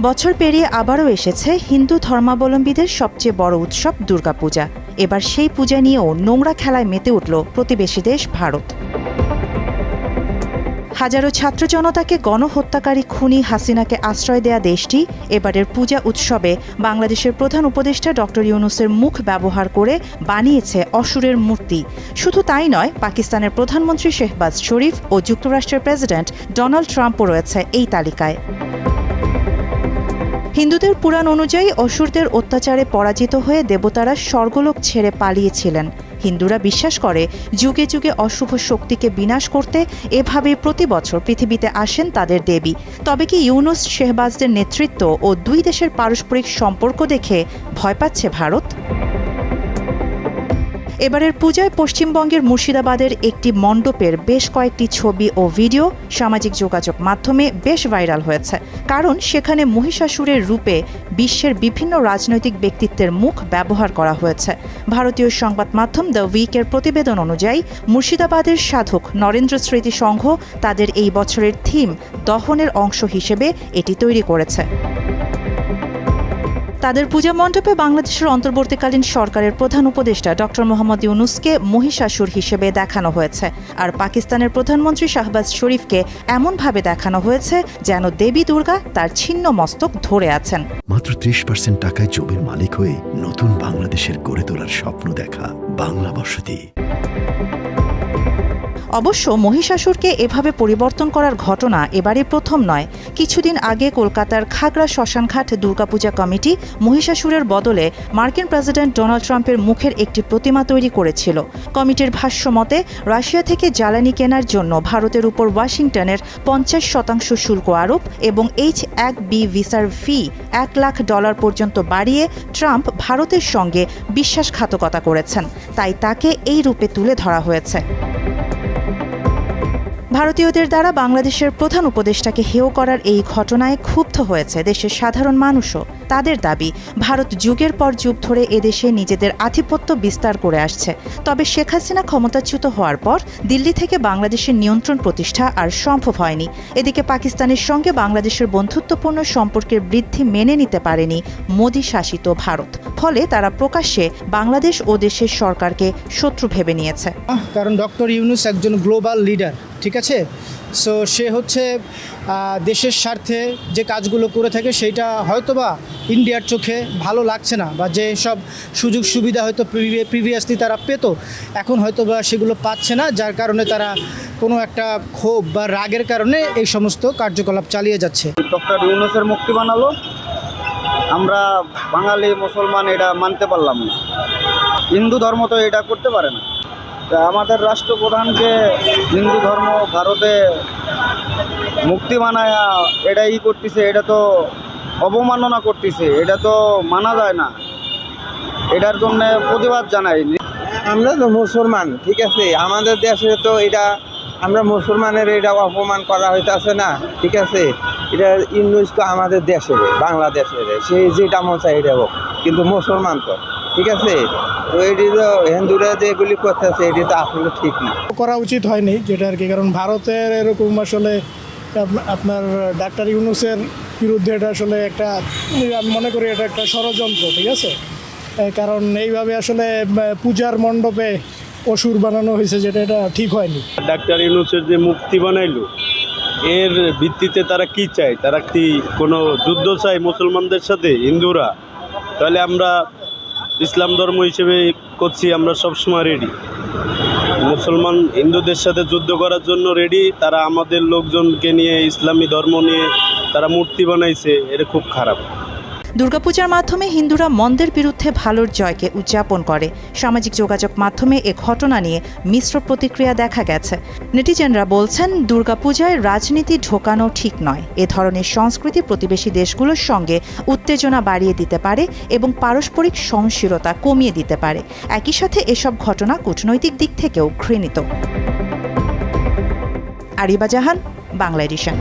বছর পেরিয়ে আবারও এসেছে হিন্দু ধর্মাবলম্বীদের সবচেয়ে বড় উৎসব দুর্গাপূজা। এবার সেই পূজা নিয়েও নোংরা খেলায় মেতে উঠল প্রতিবেশী দেশ ভারত। হাজারো ছাত্র জনতাকে গণহত্যাকারী খুনি হাসিনাকে আশ্রয় দেয়া দেশটি এবারের পূজা উৎসবে বাংলাদেশের প্রধান উপদেষ্টা ডক্টর ইউনূসের মুখ ব্যবহার করে বানিয়েছে অসুরের মূর্তি। শুধু তাই নয়, পাকিস্তানের প্রধানমন্ত্রী শেহবাজ শরীফ ও যুক্তরাষ্ট্রের প্রেসিডেন্ট ডোনাল্ড ট্রাম্পও রয়েছে এই তালিকায়। হিন্দুদের পুরাণ অনুযায়ী অসুরদের অত্যাচারে পরাজিত হয়ে দেবতারা স্বর্গলোক ছেড়ে পালিয়েছিলেন। হিন্দুরা বিশ্বাস করে যুগে যুগে অশুভ শক্তিকে বিনাশ করতে এভাবেই প্রতি বছর পৃথিবীতে আসেন তাদের দেবী। তবে কি ইউনূস শেহবাজদের নেতৃত্ব ও দুই দেশের পারস্পরিক সম্পর্ক দেখে ভয় পাচ্ছে ভারত? এবারের পূজায় পশ্চিমবঙ্গের মুর্শিদাবাদের একটি মণ্ডপের বেশ কয়েকটি ছবি ও ভিডিও সামাজিক যোগাযোগ মাধ্যমে বেশ ভাইরাল হয়েছে। কারণ সেখানে মহিষাসুরের রূপে বিশ্বের বিভিন্ন রাজনৈতিক ব্যক্তিত্বের মুখ ব্যবহার করা হয়েছে। ভারতীয় সংবাদ মাধ্যম দ্য উইকের প্রতিবেদন অনুযায়ী মুর্শিদাবাদের সাধক নরেন্দ্র স্মৃতি সংঘ তাদের এই বছরের থিম দহনের অংশ হিসেবে এটি তৈরি করেছে। তাদের পূজা মণ্ডপে বাংলাদেশের অন্তর্বর্তীকালীন সরকারের প্রধান উপদেষ্টা ডক্টর মোহাম্মদ ইউনূসকে মহিষাসুর হিসেবে দেখানো হয়েছে, আর পাকিস্তানের প্রধানমন্ত্রী শাহবাজ শরীফকে এমনভাবে দেখানো হয়েছে যেন দেবী দুর্গা তার ছিন্ন মস্তক ধরে আছেন। মাত্র 30% টাকায় জমির মালিক হয়ে নতুন বাংলাদেশের গড়ে তোলার স্বপ্ন দেখা বাংলা বসতি। অবশ্য মহিষাসুরকে এভাবে পরিবর্তন করার ঘটনা এবারে প্রথম নয়। কিছুদিন আগে কলকাতার খাগড়া শ্মশানঘাট দুর্গাপূজা কমিটি মহিষাসুরের বদলে মার্কিন প্রেসিডেন্ট ডোনাল্ড ট্রাম্পের মুখের একটি প্রতিমা তৈরি করেছিল। কমিটির ভাষ্য মতে, রাশিয়া থেকে জ্বালানি কেনার জন্য ভারতের উপর ওয়াশিংটনের 50% শুল্ক আরোপ এবং H-1B ভিসার ফি $1 লাখ পর্যন্ত বাড়িয়ে ট্রাম্প ভারতের সঙ্গে বিশ্বাসঘাতকতা করেছেন, তাই তাকে এই রূপে তুলে ধরা হয়েছে। ভারতীয়দের দ্বারা বাংলাদেশের প্রধান উপদেষ্টাকে হেয় করার এই ঘটনায় ক্ষুব্ধ হয়েছে দেশের সাধারণ মানুষও। তাদের দাবি, ভারত যুগের পর যুগ ধরে এদেশে নিজেদের আধিপত্য বিস্তার করে আসছে। তবে শেখ হাসিনা ক্ষমতাচ্যুত হওয়ার পর দিল্লি থেকে বাংলাদেশের নিয়ন্ত্রণ প্রতিষ্ঠা আর সম্ভব হয়নি। এদিকে পাকিস্তানের সঙ্গে বাংলাদেশের বন্ধুত্বপূর্ণ সম্পর্কের বৃদ্ধি মেনে নিতে পারেনি মোদি শাসিত ভারত। ফলে তারা প্রকাশ্যে বাংলাদেশ ও দেশের সরকারকে শত্রু ভেবে নিয়েছে। কারণ ডক্টর ইউনূস একজন গ্লোবাল লিডার, ঠিক আছে? সো সে হচ্ছে দেশের স্বার্থে যে কাজগুলো করে থাকে সেইটা হয়তোবা ইন্ডিয়ার চোখে ভালো লাগছে না, বা যে সব সুযোগ সুবিধা হয়তো প্রিভিয়াসলি তারা পেত, এখন হয়তোবা সেগুলো পাচ্ছে না, যার কারণে তারা কোনো একটা ক্ষোভ বা রাগের কারণে এই সমস্ত কার্যকলাপ চালিয়ে যাচ্ছে। ডক্টর ইউনূসের মুক্তি বানালো, আমরা বাঙালি মুসলমান এটা মানতে পারলাম না। হিন্দু ধর্ম তো এটা করতে পারে না। আমাদের রাষ্ট্রপ্রধানকে হিন্দু ধর্ম ভারতে মুক্তি বানায় এটাই করতেছে, এটা তো অবমাননা করতেছে, এটা তো মানা যায় না। এটার জন্য প্রতিবাদ জানাই। আমরা তো মুসলমান, ঠিক আছে? আমাদের দেশে তো এটা আমরা মুসলমানের এটা অপমান করা হইতেছে না, ঠিক আছে? এটা ইউনূস তো আমাদের দেশের, বাংলাদেশের, সে যেটা মন চায় এটা হোক, কিন্তু মুসলমান তো, ঠিক আছে? তো এটি তো হিন্দুরা যেগুলি করতেছে এটি তো আসলে ঠিক না, করা উচিত হয়নি যেটা আর কি। কারণ ভারতের এরকম আসলে আপনার ডাক্তার ইউনূসের বিরুদ্ধে এটা আসলে একটা, আমি মনে করি এটা একটা ষড়যন্ত্র, ঠিক আছে? কারণ এইভাবে আসলে পূজার মণ্ডপে অসুর বানানো হয়েছে, যেটা এটা ঠিক হয়নি। ডাক্তার ইউনূসের যে মুক্তি বানাইলো, এর ভিত্তিতে তারা কি চায়? তারা কি কোনো যুদ্ধ চায় মুসলমানদের সাথে হিন্দুরা? তাহলে আমরা ইসলাম ধর্ম হিসেবে করছি, আমরা সবসময় রেডি। মুসলমান হিন্দুদের সাথে যুদ্ধ করার জন্য রেডি। তারা আমাদের লোকজনকে নিয়ে ইসলামী ধর্ম নিয়ে তারা মূর্তি বানাইছে, এটা খুব খারাপ। দুর্গাপূজার মাধ্যমে হিন্দুরা মন্দের বিরুদ্ধে ভালোর জয়কে উদযাপন করে। সামাজিক যোগাযোগ মাধ্যমে এ ঘটনা নিয়ে মিশ্র প্রতিক্রিয়া দেখা গেছে। নেটিজেনরা বলছেন, দুর্গাপূজায় রাজনীতি ঢোকানো ঠিক নয়। এ ধরনের সংস্কৃতি প্রতিবেশী দেশগুলোর সঙ্গে উত্তেজনা বাড়িয়ে দিতে পারে এবং পারস্পরিক সহনশীলতা কমিয়ে দিতে পারে। একই সাথে এসব ঘটনা কূটনৈতিক দিক থেকেও ঘৃণিত। আরিবা জাহান, বাংলা এডিশন।